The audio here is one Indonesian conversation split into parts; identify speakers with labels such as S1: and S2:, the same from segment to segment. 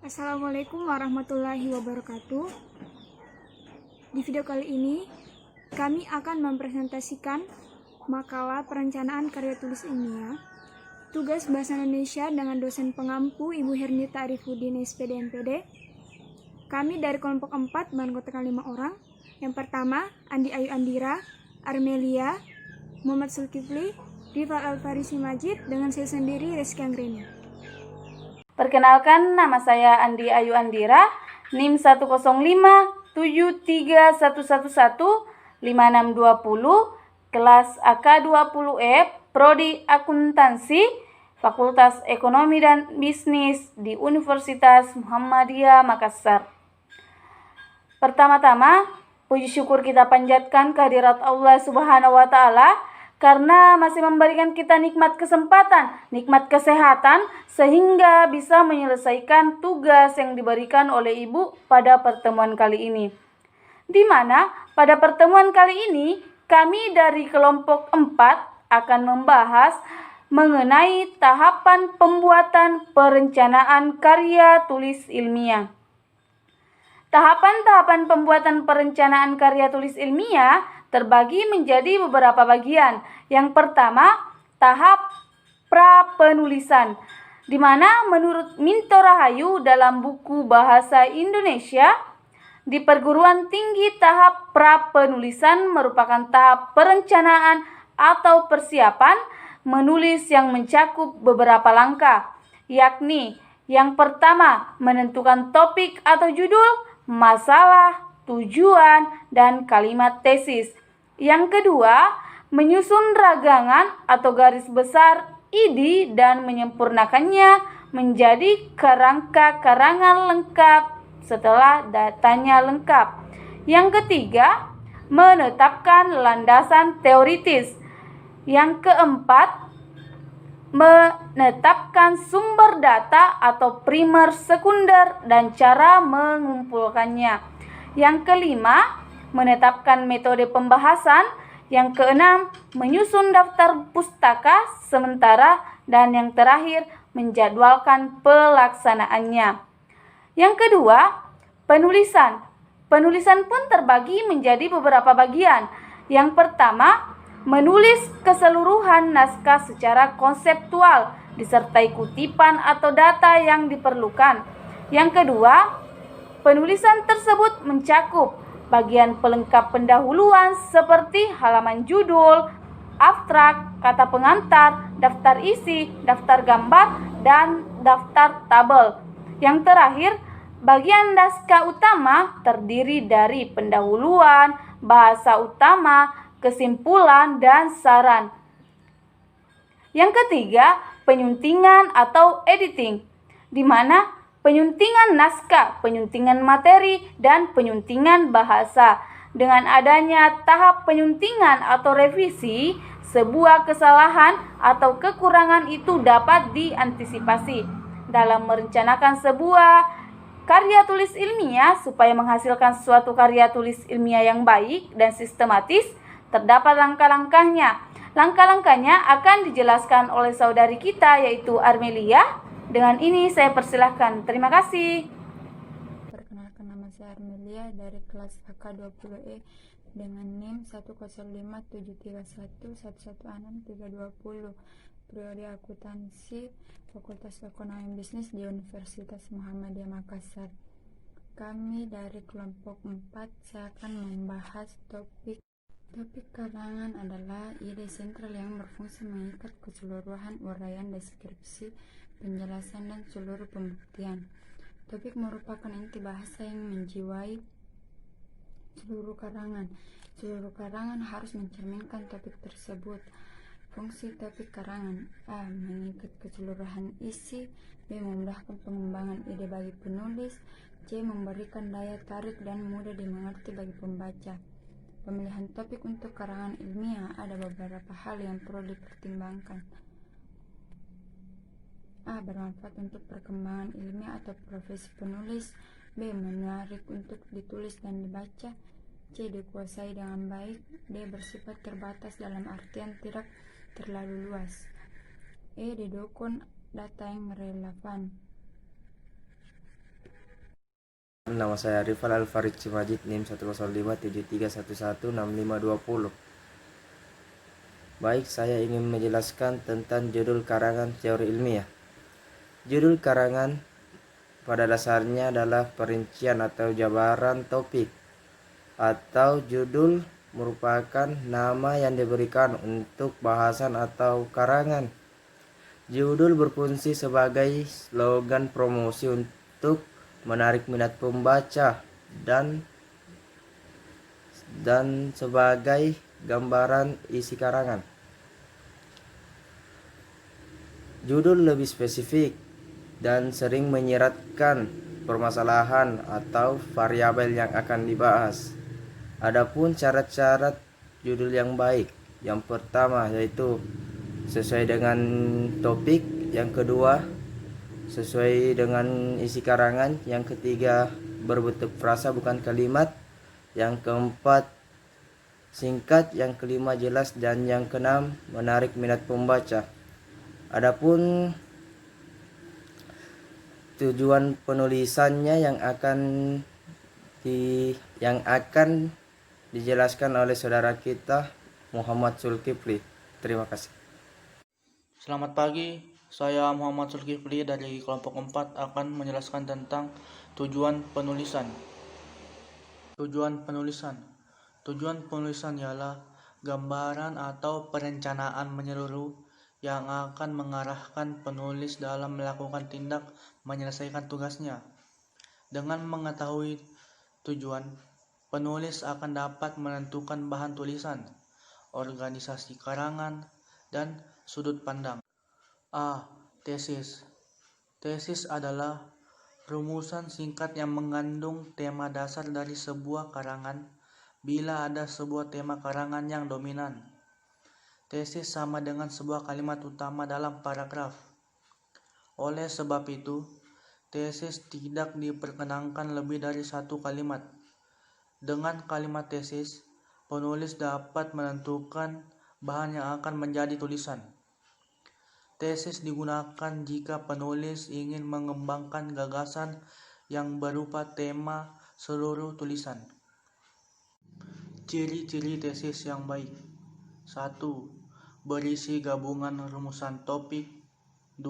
S1: Assalamualaikum warahmatullahi wabarakatuh. Di video kali ini, kami akan mempresentasikan makalah perencanaan karya tulis ilmiah, tugas Bahasa Indonesia dengan dosen pengampu Ibu Hernita Arifudin SPD MPD. Kami dari kelompok 4 beranggotakan 5 orang. Yang pertama, Andi Ayu Andira, Armelia, Muhammad Zulkifli, Rival Alfarisi Majid, dengan saya sendiri Rizky Anggreni.
S2: Perkenalkan, nama saya Andi Ayu Andira, NIM 10571115620, kelas AK20E, Prodi Akuntansi, Fakultas Ekonomi dan Bisnis di Universitas Muhammadiyah Makassar. Pertama-tama, puji syukur kita panjatkan kehadirat Allah Subhanahu wa Ta'ala karena masih memberikan kita nikmat kesempatan, nikmat kesehatan, sehingga bisa menyelesaikan tugas yang diberikan oleh Ibu pada pertemuan kali ini. Di mana pada pertemuan kali ini, kami dari kelompok 4 akan membahas mengenai tahapan pembuatan perencanaan karya tulis ilmiah. Tahapan-tahapan pembuatan perencanaan karya tulis ilmiah terbagi menjadi beberapa bagian. Yang pertama, tahap pra-penulisan, di mana menurut Minto Rahayu dalam buku Bahasa Indonesia, di perguruan tinggi tahap pra-penulisan merupakan tahap perencanaan atau persiapan menulis yang mencakup beberapa langkah, yakni yang pertama, menentukan topik atau judul, masalah, tujuan, dan kalimat tesis. Yang kedua, menyusun ragangan atau garis besar ide dan menyempurnakannya menjadi kerangka karangan lengkap setelah datanya lengkap. Yang ketiga, menetapkan landasan teoritis. Yang keempat, menetapkan sumber data atau primer, sekunder, dan cara mengumpulkannya. Yang kelima, menetapkan metode pembahasan. Yang keenam, menyusun daftar pustaka sementara. Dan yang terakhir, menjadwalkan pelaksanaannya. Yang kedua, penulisan. Penulisan pun terbagi menjadi beberapa bagian. Yang pertama, menulis keseluruhan naskah secara konseptual disertai kutipan atau data yang diperlukan. Yang kedua, penulisan tersebut mencakup bagian pelengkap pendahuluan seperti halaman judul, abstrak, kata pengantar, daftar isi, daftar gambar, dan daftar tabel. Yang terakhir, bagian naskah utama terdiri dari pendahuluan, bahasa utama, kesimpulan, dan saran. Yang ketiga, penyuntingan atau editing, di mana penyuntingan naskah, penyuntingan materi, dan penyuntingan bahasa. Dengan adanya tahap penyuntingan atau revisi, sebuah kesalahan atau kekurangan itu dapat diantisipasi dalam merencanakan sebuah karya tulis ilmiah. Supaya menghasilkan suatu karya tulis ilmiah yang baik dan sistematis, terdapat langkah-langkahnya. Langkah-langkahnya akan dijelaskan oleh saudari kita, yaitu Armelia. Dengan ini saya persilahkan. Terima kasih.
S3: Perkenalkan, nama saya Armelia dari kelas AK20E dengan NIM 10573111632, Prodi Akuntansi, Fakultas Ekonomi Bisnis di Universitas Muhammadiyah Makassar. Kami dari kelompok 4, saya akan membahas topik karangan adalah ide sentral yang berfungsi mengikat keseluruhan uraian deskripsi, penjelasan, dan seluruh pembuktian. Topik merupakan inti bahasa yang menjiwai seluruh karangan. Seluruh karangan harus mencerminkan topik tersebut. Fungsi topik karangan: A. Mengikat keseluruhan isi. B. Memudahkan pengembangan ide bagi penulis. C. Memberikan daya tarik dan mudah dimengerti bagi pembaca. Pemilihan topik untuk karangan ilmiah ada beberapa hal yang perlu dipertimbangkan. A. Bermanfaat untuk perkembangan ilmiah atau profesi penulis. B. Menarik untuk ditulis dan dibaca. C. Dikuasai dengan baik. D. Bersifat terbatas dalam artian tidak terlalu luas. E. Didukung data yang relevan.
S4: Nama saya Rifal Alfarid Cimajid, NIM 10573116520. Baik, saya ingin menjelaskan tentang judul karangan teori ilmiah. Judul karangan pada dasarnya adalah perincian atau jabaran topik, atau judul merupakan nama yang diberikan untuk bahasan atau karangan. Judul berfungsi sebagai slogan promosi untuk menarik minat pembaca dan sebagai gambaran isi karangan. Judul lebih spesifik dan sering menyiratkan permasalahan atau variabel yang akan dibahas. Adapun syarat-syarat judul yang baik, yang pertama yaitu sesuai dengan topik, yang kedua sesuai dengan isi karangan, yang ketiga berbentuk frasa bukan kalimat, yang keempat singkat, yang kelima jelas, dan yang keenam menarik minat pembaca. Adapun tujuan penulisannya yang akan dijelaskan oleh saudara kita Muhammad Zulkifli. Terima kasih.
S5: Selamat pagi, saya Muhammad Zulkifli dari kelompok 4 akan menjelaskan tentang tujuan penulisan. Tujuan penulisan ialah gambaran atau perencanaan menyeluruh yang akan mengarahkan penulis dalam melakukan tindak menyelesaikan tugasnya. Dengan mengetahui tujuan, penulis akan dapat menentukan bahan tulisan, organisasi karangan, dan sudut pandang. A. Tesis. Tesis adalah rumusan singkat yang mengandung tema dasar dari sebuah karangan bila ada sebuah tema karangan yang dominan. Tesis sama dengan sebuah kalimat utama dalam paragraf. Oleh sebab itu, tesis tidak diperkenankan lebih dari satu kalimat. Dengan kalimat tesis, penulis dapat menentukan bahan yang akan menjadi tulisan. Tesis digunakan jika penulis ingin mengembangkan gagasan yang berupa tema seluruh tulisan. Ciri-ciri tesis yang baik. 1. Berisi gabungan rumusan topik. 2.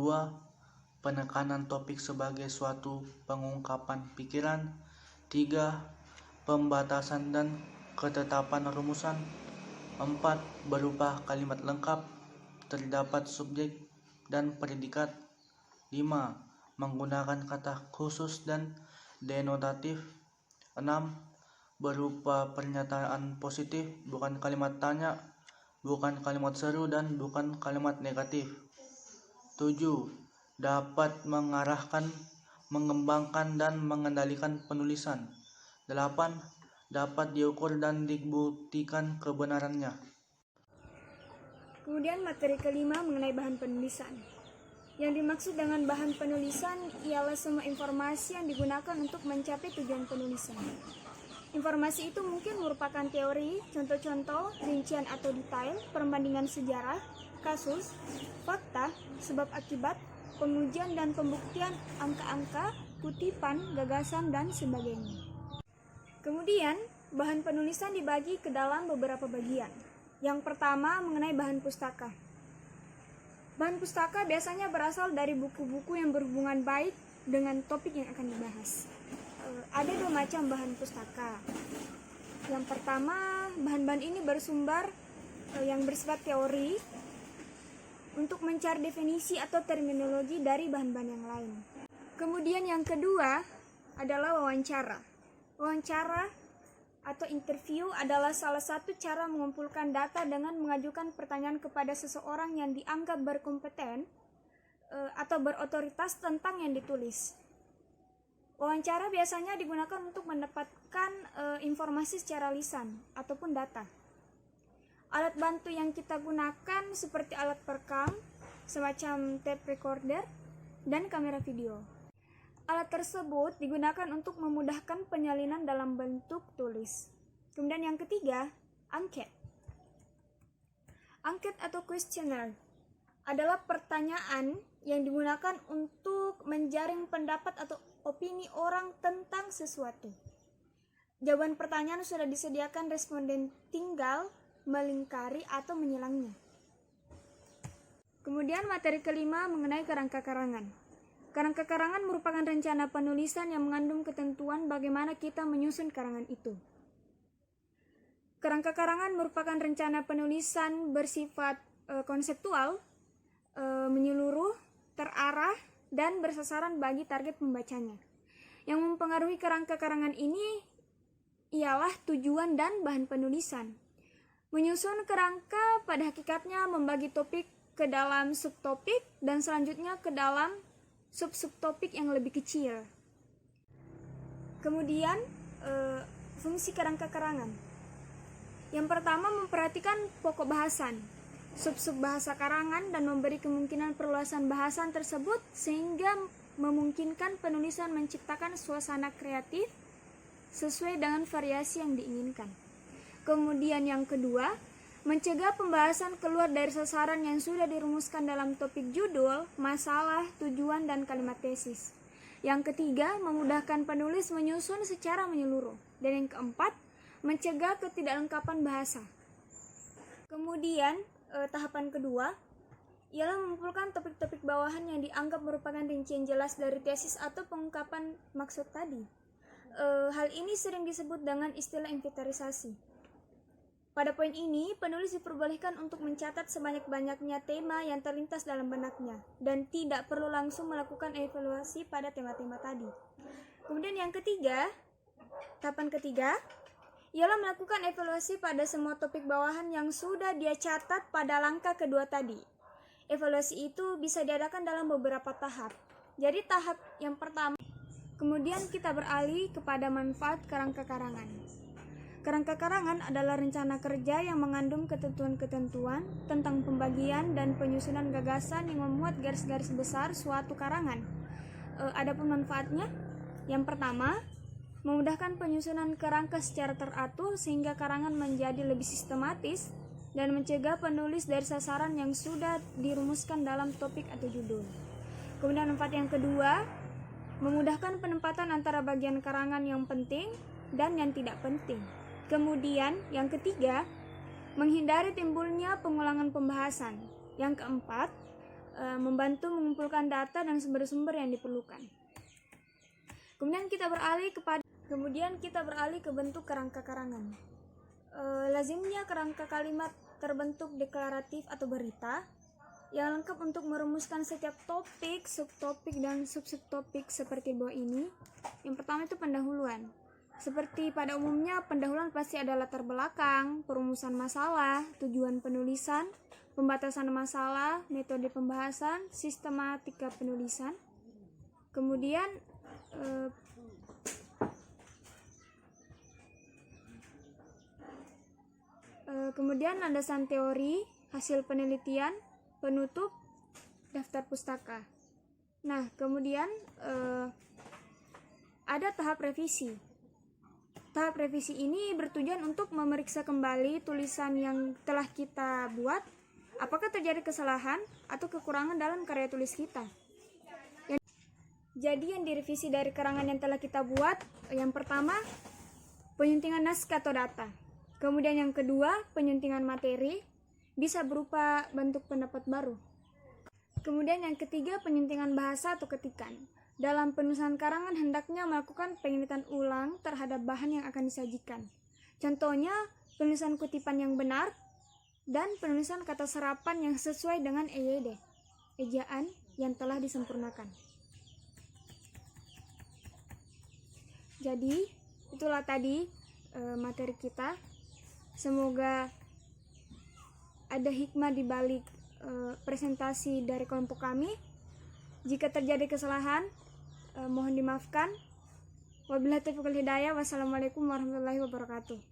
S5: Penekanan topik sebagai suatu pengungkapan pikiran. 3. Pembatasan dan ketetapan rumusan. 4. Berupa kalimat lengkap, terdapat subjek dan predikat. 5. Menggunakan kata khusus dan denotatif. 6. Berupa pernyataan positif, bukan kalimat tanya, bukan kalimat seru, dan bukan kalimat negatif. 7. Dapat mengarahkan, mengembangkan, dan mengendalikan penulisan. 8. Dapat diukur dan dibuktikan kebenarannya.
S1: Kemudian materi kelima mengenai bahan penulisan. Yang dimaksud dengan bahan penulisan ialah semua informasi yang digunakan untuk mencapai tujuan penulisan. Informasi itu mungkin merupakan teori, contoh-contoh, rincian atau detail, perbandingan sejarah, kasus, fakta, sebab akibat, pengujian dan pembuktian, angka-angka, kutipan, gagasan, dan sebagainya. Kemudian, bahan penulisan dibagi ke dalam beberapa bagian. Yang pertama mengenai bahan pustaka. Bahan pustaka biasanya berasal dari buku-buku yang berhubungan baik dengan topik yang akan dibahas. Ada dua macam bahan pustaka. Yang pertama, bahan-bahan ini bersumber yang bersifat teori untuk mencari definisi atau terminologi dari bahan-bahan yang lain. Kemudian yang kedua adalah wawancara. Wawancara atau interview adalah salah satu cara mengumpulkan data dengan mengajukan pertanyaan kepada seseorang yang dianggap berkompeten atau berotoritas tentang yang ditulis. Wawancara biasanya digunakan untuk mendapatkan informasi secara lisan ataupun data. Alat bantu yang kita gunakan seperti alat perekam, semacam tape recorder, dan kamera video. Alat tersebut digunakan untuk memudahkan penyalinan dalam bentuk tulis. Kemudian yang ketiga, angket. Angket atau questionnaire adalah pertanyaan yang digunakan untuk menjaring pendapat atau opini orang tentang sesuatu. Jawaban pertanyaan sudah disediakan, responden tinggal melingkari atau menyelangnya. Kemudian materi kelima mengenai kerangka karangan. Kerangka karangan merupakan rencana penulisan yang mengandung ketentuan bagaimana kita menyusun karangan itu. Kerangka karangan merupakan rencana penulisan bersifat konseptual, menyeluruh, terarah, dan bersasaran bagi target pembacanya. Yang mempengaruhi kerangka karangan ini ialah tujuan dan bahan penulisan. Menyusun kerangka pada hakikatnya membagi topik ke dalam subtopik dan selanjutnya ke dalam sub-subtopik yang lebih kecil. Kemudian fungsi kerangka karangan. Yang pertama, memperhatikan pokok bahasan, sub-sub bahasa karangan, dan memberi kemungkinan perluasan bahasan tersebut sehingga memungkinkan penulisan menciptakan suasana kreatif sesuai dengan variasi yang diinginkan. Kemudian yang kedua, mencegah pembahasan keluar dari sasaran yang sudah dirumuskan dalam topik judul, masalah, tujuan, dan kalimat tesis. Yang ketiga, memudahkan penulis menyusun secara menyeluruh. Dan yang keempat, mencegah ketidaklengkapan bahasa. Kemudian, tahapan kedua ialah mengumpulkan topik-topik bawahan yang dianggap merupakan rincian jelas dari tesis atau pengungkapan maksud tadi. Hal ini sering disebut dengan istilah inventarisasi. Pada poin ini, penulis diperbolehkan untuk mencatat sebanyak-banyaknya tema yang terlintas dalam benaknya dan tidak perlu langsung melakukan evaluasi pada tema-tema tadi. Kemudian yang ketiga, tahapan ketiga, ialah melakukan evaluasi pada semua topik bawahan yang sudah dia catat pada langkah kedua tadi. Evaluasi itu bisa diadakan dalam beberapa tahap. Jadi tahap yang pertama, kemudian kita beralih kepada manfaat kerangka karangan. Kerangka karangan adalah rencana kerja yang mengandung ketentuan-ketentuan tentang pembagian dan penyusunan gagasan yang memuat garis-garis besar suatu karangan. Adapun manfaatnya, yang pertama, memudahkan penyusunan kerangka secara teratur sehingga karangan menjadi lebih sistematis dan mencegah penulis dari sasaran yang sudah dirumuskan dalam topik atau judul. Kemudian manfaat yang kedua, memudahkan penempatan antara bagian karangan yang penting dan yang tidak penting. Kemudian yang ketiga, menghindari timbulnya pengulangan pembahasan. Yang keempat, membantu mengumpulkan data dan sumber-sumber yang diperlukan. Kemudian kita beralih ke bentuk kerangka karangan. Lazimnya kerangka kalimat terbentuk deklaratif atau berita yang lengkap untuk merumuskan setiap topik, subtopik, dan sub-subtopik seperti bawah ini. Yang pertama itu pendahuluan. Seperti pada umumnya, pendahuluan pasti ada latar belakang, perumusan masalah, tujuan penulisan, pembatasan masalah, metode pembahasan, sistematika penulisan. Kemudian landasan teori, hasil penelitian, penutup, daftar pustaka. Nah, kemudian ada tahap revisi. Tahap revisi ini bertujuan untuk memeriksa kembali tulisan yang telah kita buat, apakah terjadi kesalahan atau kekurangan dalam karya tulis kita. Jadi yang direvisi dari karangan yang telah kita buat, yang pertama, penyuntingan naskah atau data. Kemudian yang kedua, penyuntingan materi, bisa berupa bentuk pendapat baru. Kemudian yang ketiga, penyuntingan bahasa atau ketikan. Dalam penulisan karangan hendaknya melakukan pengeditan ulang terhadap bahan yang akan disajikan. Contohnya, penulisan kutipan yang benar dan penulisan kata serapan yang sesuai dengan EYD, ejaan yang telah disempurnakan. Jadi, itulah tadi materi kita. Semoga ada hikmah di balik presentasi dari kelompok kami. Jika terjadi kesalahan, mohon dimaafkan. Wabillahi taufiq wal hidayah. Wassalamualaikum warahmatullahi wabarakatuh.